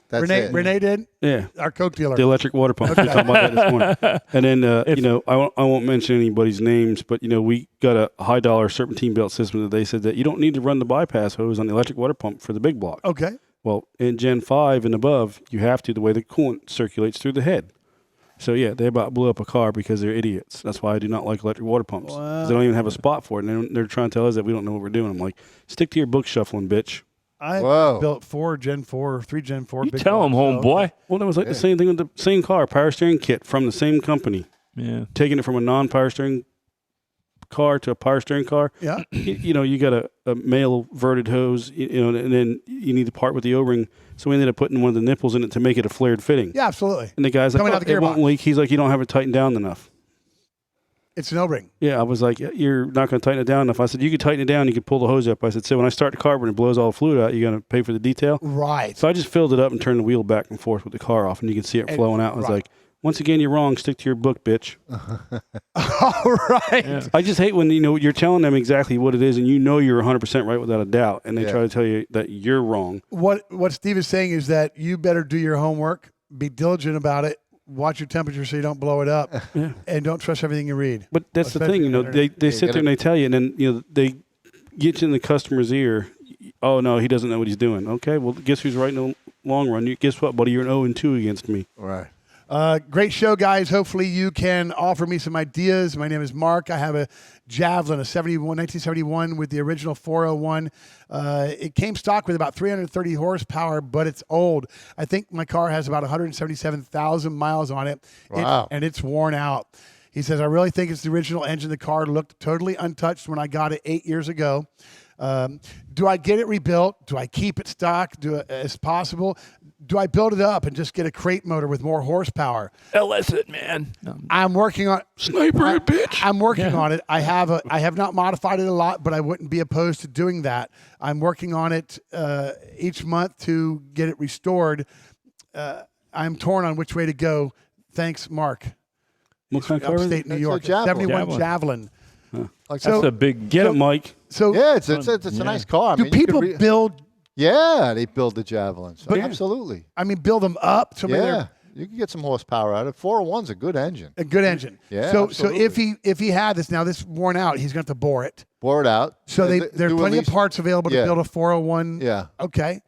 That's Renee, it. Renee did? Yeah. Our Coke dealer. The electric water pump. We were talking about that this morning. And then, I won't mention anybody's names, but, we got a high dollar serpentine belt system that they said that you don't need to run the bypass hose on the electric water pump for the big block. Okay. Well, in Gen 5 and above, you have to, the way the coolant circulates through the head. So, yeah, they about blew up a car because they're idiots. That's why I do not like electric water pumps. 'Cause they don't even have a spot for it. And they're trying to tell us that we don't know what we're doing. I'm like, stick to your book shuffling, bitch. I Whoa. built 4 Gen 4, 3 Gen 4. You big tell them, blocks, so- homeboy. Well, that was like the same thing with the same car, power steering kit from the same company. Yeah. Taking it from a non-power steering car to a power steering car. Yeah. You got a male verted hose, and then you need to part with the O-ring. So we ended up putting one of the nipples in it to make it a flared fitting. Yeah, absolutely. And the guy's like, Coming out the it won't gearbox. leak. He's like, you don't have it tightened down enough. It's an O-ring. Yeah, I was like, you're not going to tighten it down enough. I said, you could tighten it down. You could pull the hose up. I said, so when I start the car, when it blows all the fluid out, you're going to pay for the detail. Right. So I just filled it up and turned the wheel back and forth with the car off, and you can see it And- flowing out. I was right. like, once again, you're wrong. Stick to your book, bitch. All right. Yeah. I just hate when you're telling them exactly what it is, and you're 100% right without a doubt, and they Yeah. try to tell you that you're wrong. What Steve is saying is that you better do your homework, be diligent about it, watch your temperature so you don't blow it up, and don't trust everything you read. But that's the Especially thing, on the internet. they sit there and they tell you, and then they get you in the customer's ear. Oh no, he doesn't know what he's doing. Okay, well, guess who's right in the long run? Guess what, buddy? You're an 0-2 against me. Right. Great show, guys. Hopefully you can offer me some ideas. My name is Mark. I have a Javelin, a 1971 with the original 401. It came stock with about 330 horsepower, but it's old. I think my car has about 177,000 miles on it. Wow. And it's worn out. He says, I really think it's the original engine. The car looked totally untouched when I got it 8 years ago. Do I get it rebuilt? Do I keep it stock as possible? Do I build it up and just get a crate motor with more horsepower? LS it, man. I'm working on Sniper, bitch. I'm working on it. I have not modified it a lot, but I wouldn't be opposed to doing that. I'm working on it each month to get it restored. I'm torn on which way to go. Thanks, Mark. What kind of car is it? Upstate New That's a York. Javelin. 71 Javelin. Like So- That's a big Get it, Mike. So yeah, it's a nice car. I do mean, you could people build? Yeah, they build the Javelins. But- Absolutely. I mean, build them up to where Yeah, they're you can get some horsepower out of it. 401's a good engine. a good engine. Yeah, So absolutely. if he had this now, this worn out, he's going to have to bore it. Bore it out. So Do there's at plenty least- of parts available to yeah. build a 401. Yeah. Okay.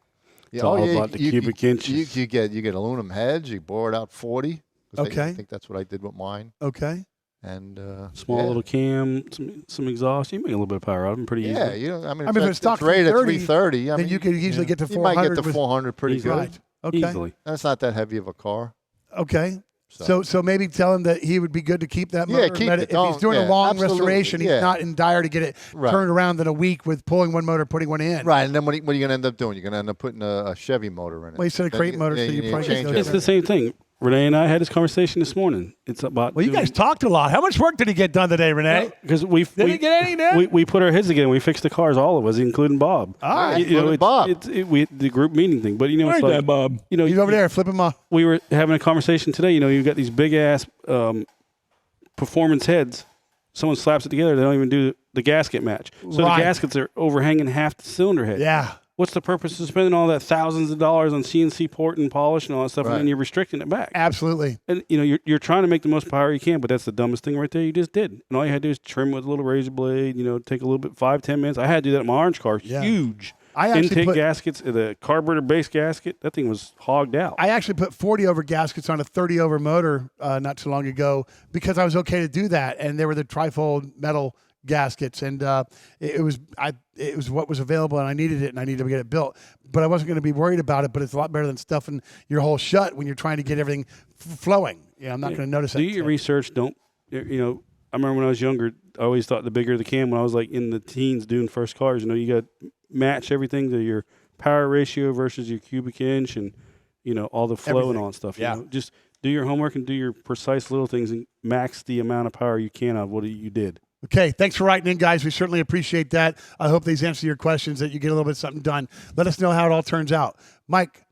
Yeah, all about the cubic inches. You get aluminum heads. You bore it out 40. 'cause Okay. I think that's what I did with mine. Okay. And Small yeah. little cam, some exhaust. You make a little bit of power out of them pretty Yeah, easily. you know, I mean, if it's stock rated at 330, 330. I then mean, you could easily get to you might 400. get to with- 400 pretty Easily. good. Right. Okay. Easily. That's not that heavy of a car. Okay. So maybe tell him that he would be good to keep that Yeah, motor. keep Let it. if he's Don't- doing a yeah, long absolutely. restoration, he's Yeah. not in dire to get it Right. turned around in a week with pulling one motor, putting one in. Right, and then what are you going to end up doing? You're going to end up putting a Chevy motor in it. Well, you said a Then crate motor, so you need to probably change just It's the same thing. Renee and I had this conversation this morning. It's about Well, you guys talked a lot. How much work did he get done today, Renee? because Did he get any done? we put our heads together. We fixed the cars, all of us, including Bob. All right. Including Bob. We the group meeting thing, but it's like Bob. He's over there flipping my. we were having a conversation today. You've got these big ass performance heads. Someone slaps it together. They don't even do the gasket match. So Right. the gaskets are overhanging half the cylinder head. Yeah. What's the purpose of spending all that thousands of dollars on CNC port and polish and all that stuff, and Right. then you're restricting it back? Absolutely. And you're trying to make the most power you can, but that's the dumbest thing right there. You just did, and all you had to do is trim with a little razor blade. Take a little bit, 5-10 minutes. I had to do that in my orange car. Yeah. Huge. I actually Intake put gaskets, the carburetor base gasket. That thing was hogged out. I actually put 40 over gaskets on a 30 over motor not too long ago because I was okay to do that, and they were the trifold metal gaskets, and it was what was available, and I needed it, and I needed to get it built. But I wasn't going to be worried about it. But it's a lot better than stuffing your hole shut when you're trying to get everything flowing. I'm not going to notice that. Do your research. Don't, I remember when I was younger, I always thought the bigger the cam, when I was like in the teens doing first cars, you got to match everything to your power ratio versus your cubic inch and, all the flow and all that stuff. Yeah. Just do your homework and do your precise little things and max the amount of power you can out of what you did. Okay, thanks for writing in, guys. We certainly appreciate that. I hope these answer your questions, that you get a little bit of something done. Let us know how it all turns out. Mike,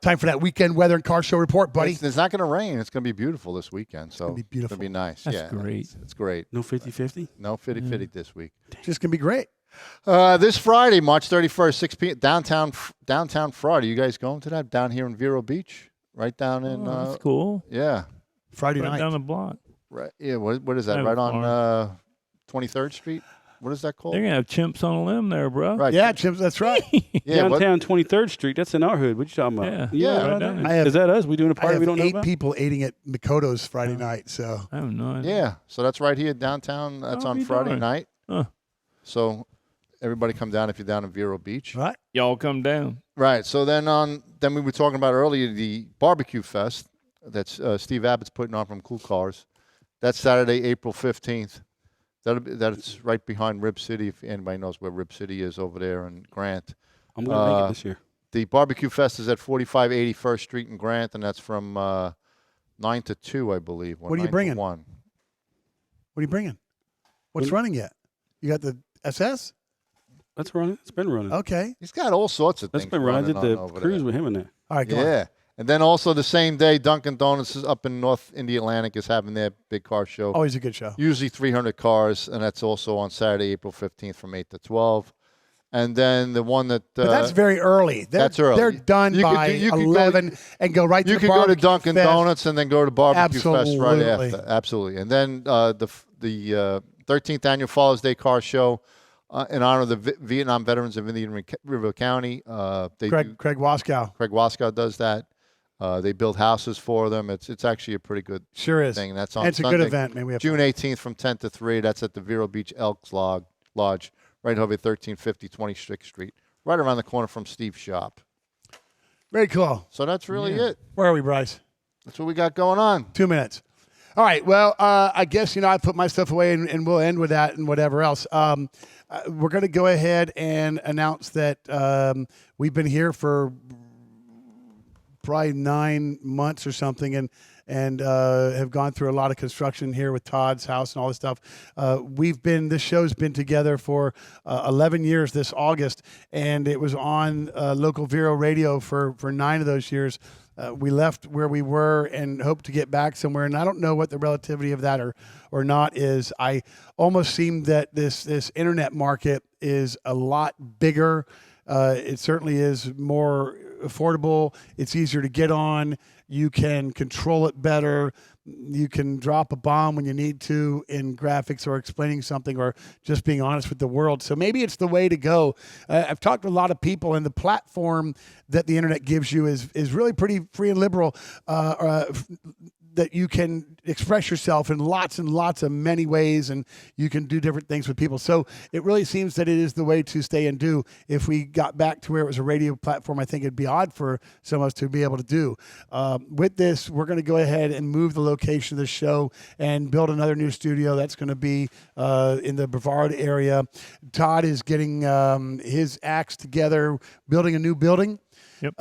time for that weekend weather and car show report, buddy. It's not going to rain. It's going to be beautiful this weekend. So gonna be beautiful. It's going to be nice. That's great. It's great. No 50-50? No 50-50 this week. Just going to be great. This Friday, March 31st, 6 p.m., downtown Friday. You guys going to that? Down here in Vero Beach? Right down in... that's cool. Yeah. Friday Right night. down the block. Right. Yeah, what is that? Have Right a on 23rd Street? What is that called? They're going to have chimps on a limb there, bro. Right. Yeah, Jim, that's right. Yeah, Downtown 23rd Street, that's in our hood. What you talking about? Yeah. Yeah. Right down there. I have- Is that us? We doing a I party have we don't know 8 about? people eating at Makoto's Friday night, so. I have no idea. Yeah, so that's right here downtown. That's I'll on be Friday darned. night. Huh. So everybody come down if you're down in Vero Beach. Right? Y'all come down. Right. So then we were talking about earlier the barbecue fest that's Steve Abbott's putting on from Cool Cars. That's Saturday, April 15th. That's right behind Rib City, if anybody knows where Rib City is over there in Grant. I'm going to make it this year. The barbecue fest is at 4580 First Street in Grant, and that's from 9 to 2, I believe. or What are you 9 to bringing? 1. What are you bringing? What's running yet? You got the SS? That's running. It's been running. Okay. He's got all sorts of That's things been running. I did running the on over cruise there. with him in there. All right, go on. Yeah. And then also the same day, Dunkin' Donuts is up in North Indy Atlantic is having their big car show. Always a good show. Usually 300 cars, and that's also on Saturday, April 15th from 8 to 12. And then the one that... But that's very early. That's early. They're done You could by do- you could go- 11 and go right to you the could go to barbecue Dunkin' fest. Donuts and then go to Barbecue Fest right Absolutely. after. Absolutely. And then the 13th Annual Father's Day Car Show in honor of the Vietnam veterans of Indian River County. Craig Waskow. Craig Waskow does that. They build houses for them. It's actually a pretty good Sure is. thing. That's And on it's a Sunday, good event, man. We have June 18th from 10 to 3. That's at the Vero Beach Elks Lodge, right over 1350 26th Street, right around the corner from Steve's shop. Very cool. So that's really it. Where are we, Bryce? That's what we got going on. 2 minutes. All right. Well, I guess, I put my stuff away and we'll end with that and whatever else. We're going to go ahead and announce that we've been here for probably 9 months or something and have gone through a lot of construction here with Todd's house and all this stuff. This show's been together for 11 years this August, and it was on local Vero radio for 9 of those years. We left where we were and hope to get back somewhere. And I don't know what the relativity of that or not is. I almost seem that this internet market is a lot bigger. It certainly is more affordable. It's easier to get on. You can control it better. You can drop a bomb when you need to in graphics or explaining something or just being honest with the world. So maybe it's the way to go. I've talked to a lot of people, and the platform that the internet gives you is really pretty free and liberal, that you can express yourself in lots and lots of many ways, and you can do different things with people. So it really seems that it is the way to stay and do. If we got back to where it was a radio platform, I think it'd be odd for some of us to be able to do. With this, we're going to go ahead and move the location of the show and build another new studio. That's going to be in the Brevard area. Todd is getting his acts together, building a new building. Yep.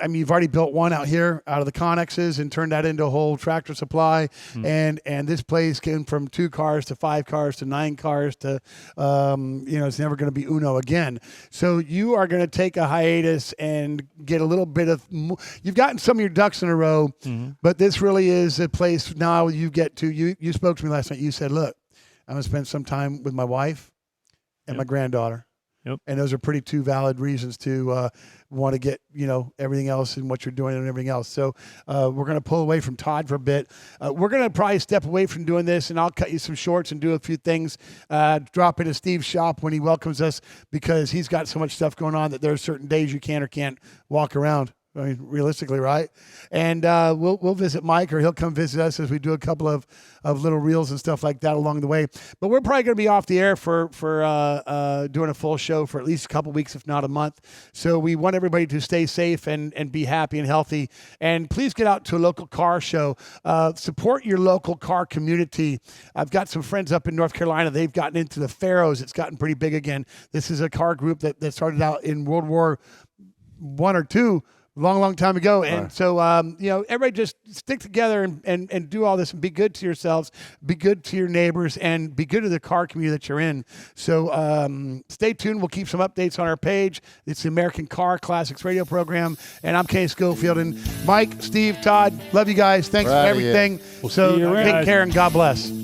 You've already built one out here out of the Connexes and turned that into a whole Tractor Supply. And this place came from 2 cars to 5 cars to 9 cars to, it's never going to be Uno again. So you are going to take a hiatus and get a little bit of, you've gotten some of your ducks in a row, but this really is a place now you get to, you spoke to me last night. You said, look, I'm going to spend some time with my wife and my granddaughter. Yep. And those are pretty 2 valid reasons to want to get, everything else and what you're doing and everything else. So we're going to pull away from Todd for a bit. We're going to probably step away from doing this, and I'll cut you some shorts and do a few things, drop into Steve's shop when he welcomes us, because he's got so much stuff going on that there are certain days you can or can't walk around. I mean, realistically, right? And we'll visit Mike, or he'll come visit us as we do a couple of little reels and stuff like that along the way. But we're probably going to be off the air for doing a full show for at least a couple weeks, if not a month. So we want everybody to stay safe and be happy and healthy. And please get out to a local car show. Support your local car community. I've got some friends up in North Carolina. They've gotten into the Pharaohs. It's gotten pretty big again. This is a car group that started out in World War I or II. Long time ago. And so, everybody just stick together and do all this and be good to yourselves, be good to your neighbors, and be good to the car community that you're in. So stay tuned. We'll keep some updates on our page. It's the American Car Classics radio program. And I'm Kenny Schofield. And Mike, Steve, Todd, love you guys. Thanks for everything. We'll so see you around. take care and God bless.